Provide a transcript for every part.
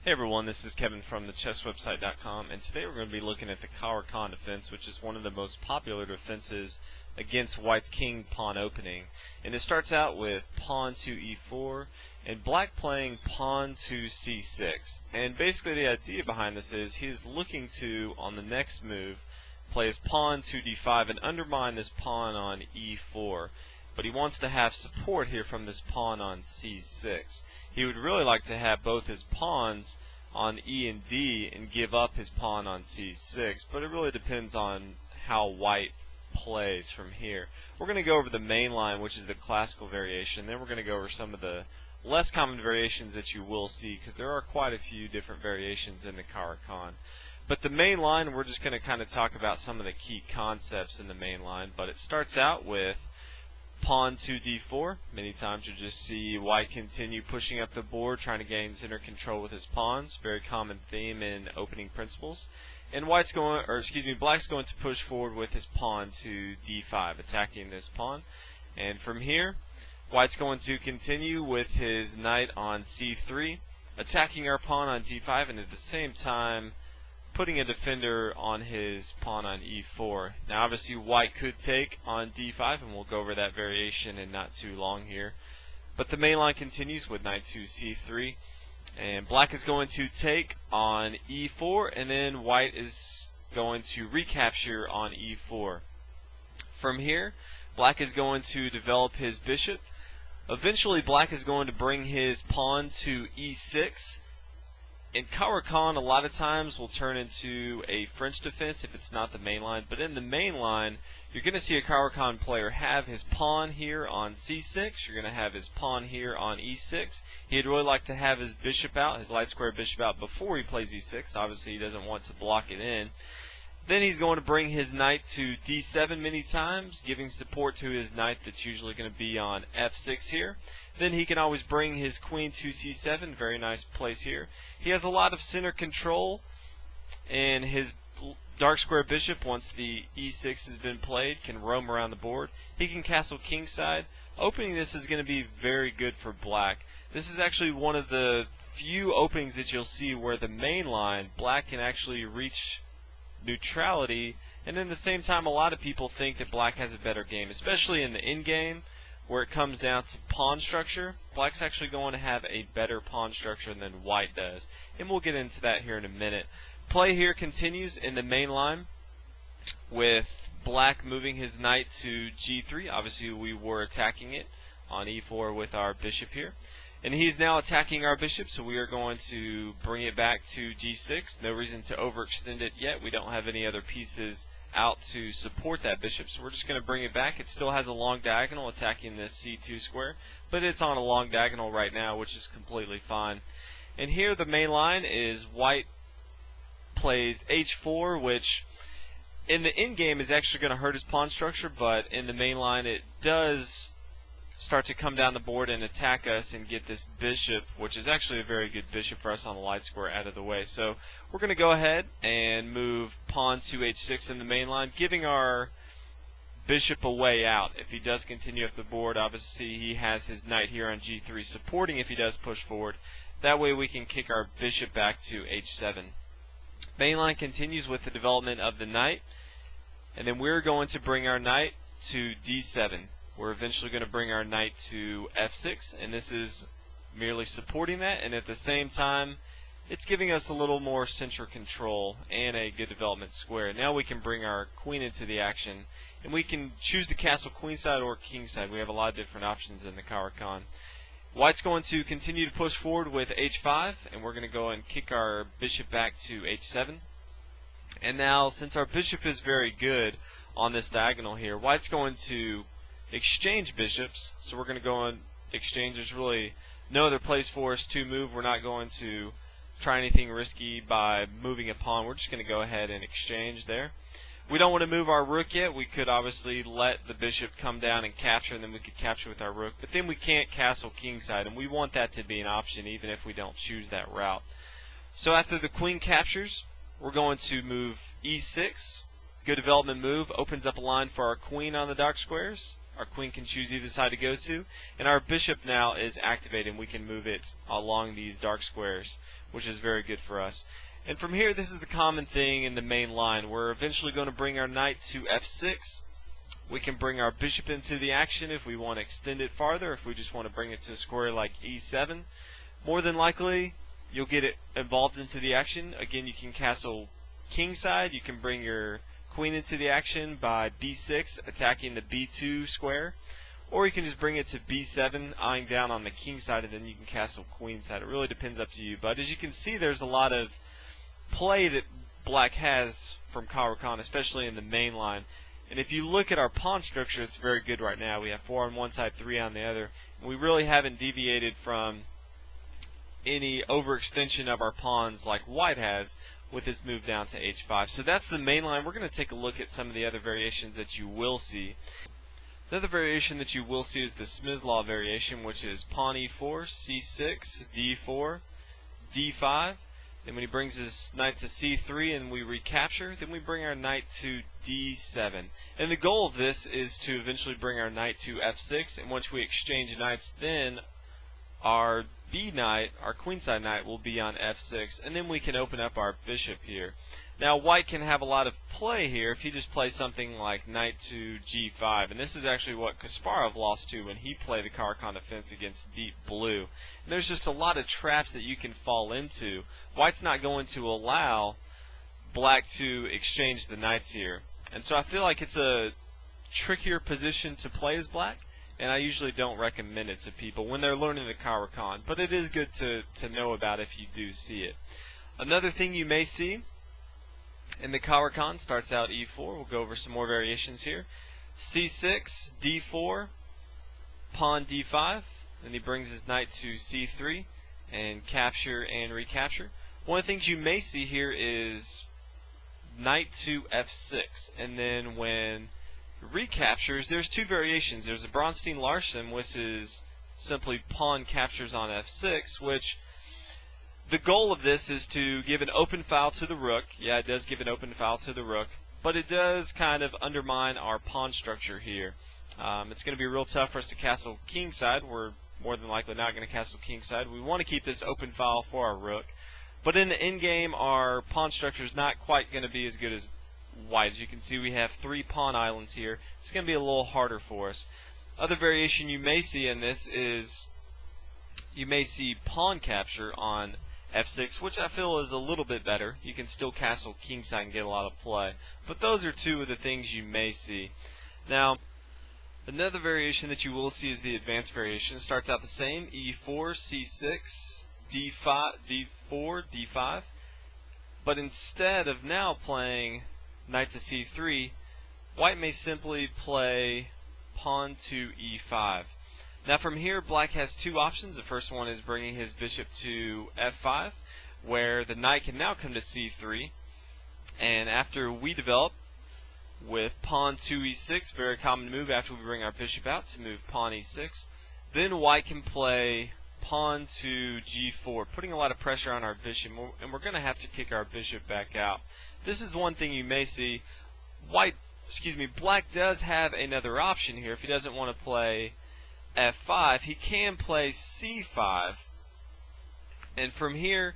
Hey everyone, this is Kevin from thechesswebsite.com, and today we're going to be looking at the Caro Kann defense, which is one of the most popular defenses against White's king pawn opening. And it starts out with pawn to e4 and Black playing pawn to c6. And basically the idea behind this is he is looking to, on the next move, play his pawn to d5 and undermine this pawn on e4. But he wants to have support here from this pawn on c6. He would really like to have both his pawns on e and d and give up his pawn on c6, but it really depends on how White plays from here. We're going to go over the main line, which is the classical variation, then we're going to go over some of the less common variations that you will see, because there are quite a few different variations in the Caro Kann. But the main line, we're just going to kind of talk about some of the key concepts in the main line, but it starts out with pawn to d4. Many times you'll just see White continue pushing up the board, trying to gain center control with his pawns. Very common theme in opening principles. And Black's going to push forward with his pawn to d5, attacking this pawn. And from here, White's going to continue with his knight on c3, attacking our pawn on d5, and at the same time putting a defender on his pawn on e4. Now obviously White could take on d5, and we'll go over that variation in not too long here. But the main line continues with knight to c3, and Black is going to take on e4, and then White is going to recapture on e4. From here, Black is going to develop his bishop. Eventually Black is going to bring his pawn to e6. And Caro Kann a lot of times will turn into a French defense if it's not the main line. But in the main line, you're going to see a Caro Kann player have his pawn here on c6. You're going to have his pawn here on e6. He'd really like to have his bishop out, his light square bishop out, before he plays e6. Obviously, he doesn't want to block it in. Then he's going to bring his knight to d7 many times, giving support to his knight that's usually going to be on f6 here. Then he can always bring his queen to c7, very nice place here. He has a lot of center control, and his dark square bishop, once the e6 has been played, can roam around the board. He can castle kingside. Opening this is going to be very good for Black. This is actually one of the few openings that you'll see where the main line, Black can actually reach neutrality, and at the same time a lot of people think that Black has a better game, especially in the end game where it comes down to pawn structure. Black's actually going to have a better pawn structure than White does, and we'll get into that here in a minute. Play here continues in the main line with Black moving his knight to g3. Obviously we were attacking it on e4 with our bishop here, and he's now attacking our bishop, so we are going to bring it back to g6. No reason to overextend it yet. We don't have any other pieces out to support that bishop, so we're just going to bring it back. It still has a long diagonal attacking this c2 square, but it's on a long diagonal right now, which is completely fine. And here the main line is White plays h4, which in the end game is actually going to hurt his pawn structure, but in the main line it does start to come down the board and attack us and get this bishop, which is actually a very good bishop for us on the light square, out of the way. So we're going to go ahead and move pawn to h6 in the main line, giving our bishop a way out. If he does continue up the board, obviously he has his knight here on g3 supporting if he does push forward. That way we can kick our bishop back to h7. Main line continues with the development of the knight, and then we're going to bring our knight to d7. We're eventually going to bring our knight to f6, and this is merely supporting that, and at the same time it's giving us a little more center control and a good development square. Now we can bring our queen into the action, and we can choose to castle queenside or kingside. We have a lot of different options in the Caro Kann. White's going to continue to push forward with h5, and we're going to go and kick our bishop back to h7. And now, since our bishop is very good on this diagonal here, White's going to exchange bishops, so we're going to go and exchange. There's really no other place for us to move. We're not going to try anything risky by moving a pawn. We're just going to go ahead and exchange there. We don't want to move our rook yet. We could obviously let the bishop come down and capture, and then we could capture with our rook, but then we can't castle kingside, and we want that to be an option even if we don't choose that route. So after the queen captures, we're going to move e6. Good development move, opens up a line for our queen on the dark squares. Our queen can choose either side to go to, and our bishop now is activated, and we can move it along these dark squares, which is very good for us. And from here, this is a common thing in the main line. We're eventually going to bring our knight to f6. We can bring our bishop into the action if we want to extend it farther, if we just want to bring it to a square like e7. More than likely, you'll get it involved into the action. Again, you can castle kingside. You can bring your queen into the action by b6, attacking the b2 square. Or you can just bring it to b7, eyeing down on the king side, and then you can castle queenside. It really depends up to you. But as you can see, there's a lot of play that black has from Caro Kann, especially in the main line. And if you look at our pawn structure, it's very good right now. We have 4 on one side, 3 on the other. And we really haven't deviated from any overextension of our pawns like white has with his move down to h5. So that's the main line. We're going to take a look at some of the other variations that you will see. The other variation that you will see is the Smith's Law variation, which is pawn e4, c6, d4, d5. Then when he brings his knight to c3 and we recapture, then we bring our knight to d7. And the goal of this is to eventually bring our knight to f6, and once we exchange knights, then our b knight, our queenside knight, will be on f6, and then we can open up our bishop here. Now white can have a lot of play here if he just plays something like knight to g5, and this is actually what Kasparov lost to when he played the Caro Kann defense against deep blue. And there's just a lot of traps that you can fall into. White's not going to allow black to exchange the knights here, and so I feel like it's a trickier position to play as black, and I usually don't recommend it to people when they're learning the Caro Kann, but it is good to know about if you do see it. Another thing you may see in the Caro Kann starts out e4. We'll go over some more variations here. c6, d4, pawn d5. Then he brings his knight to c3 and capture and recapture. One of the things you may see here is knight to f6. And then when recaptures, there's two variations. There's a Bronstein Larson, which is simply pawn captures on f6, which the goal of this is to give an open file to the rook. Yeah, it does give an open file to the rook, but it does kind of undermine our pawn structure here. It's going to be real tough for us to castle kingside. We're more than likely not going to castle kingside. We want to keep this open file for our rook, but in the endgame, our pawn structure is not quite going to be as good as white. As you can see, we have 3 pawn islands here. It's going to be a little harder for us. Other variation you may see in this is you may see pawn capture on f6, which I feel is a little bit better. You can still castle kingside and get a lot of play, but those are two of the things you may see. Now, another variation that you will see is the advanced variation. It starts out the same: e4, c6, d5, d4, d5. But instead of now playing knight to c3, white may simply play pawn to e5. Now from here, black has two options. The first one is bringing his bishop to f5, where the knight can now come to c3. And after we develop with pawn to e6, very common move after we bring our bishop out to move pawn e6, then white can play pawn to g4, putting a lot of pressure on our bishop, and we're going to have to kick our bishop back out. This is one thing you may see. Black does have another option here. If he doesn't want to play f5, he can play c5, and from here,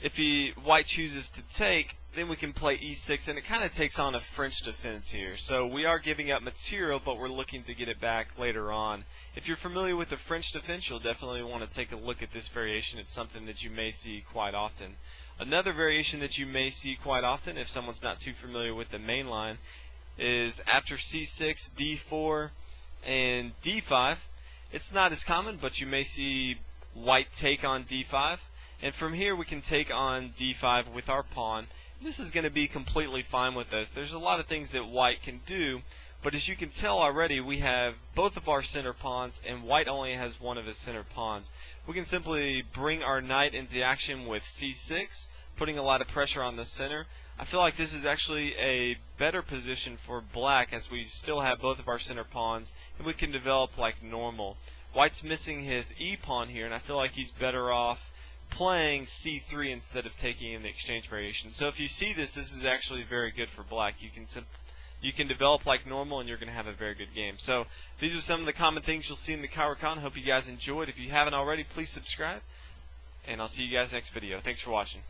if white chooses to take, then we can play e6, and it kind of takes on a French defense here. So we are giving up material, but we're looking to get it back later on. If you're familiar with the French defense, you'll definitely want to take a look at this variation. It's something that you may see quite often. Another variation that you may see quite often, if someone's not too familiar with the main line, is after c6, d4, and d5. It's not as common, but you may see white take on d5, and from here we can take on d5 with our pawn. This is going to be completely fine with us. There's a lot of things that white can do, but as you can tell already, we have both of our center pawns, and white only has one of his center pawns. We can simply bring our knight into action with c6, putting a lot of pressure on the center. I feel like this is actually a better position for black, as we still have both of our center pawns, and we can develop like normal. White's missing his e-pawn here, and I feel like he's better off playing c3 instead of taking in the exchange variation. So if you see this, this is actually very good for black. You can you can develop like normal and you're going to have a very good game. So these are some of the common things you'll see in the Caro Kann. Hope you guys enjoyed. If you haven't already, please subscribe, and I'll see you guys next video. Thanks for watching.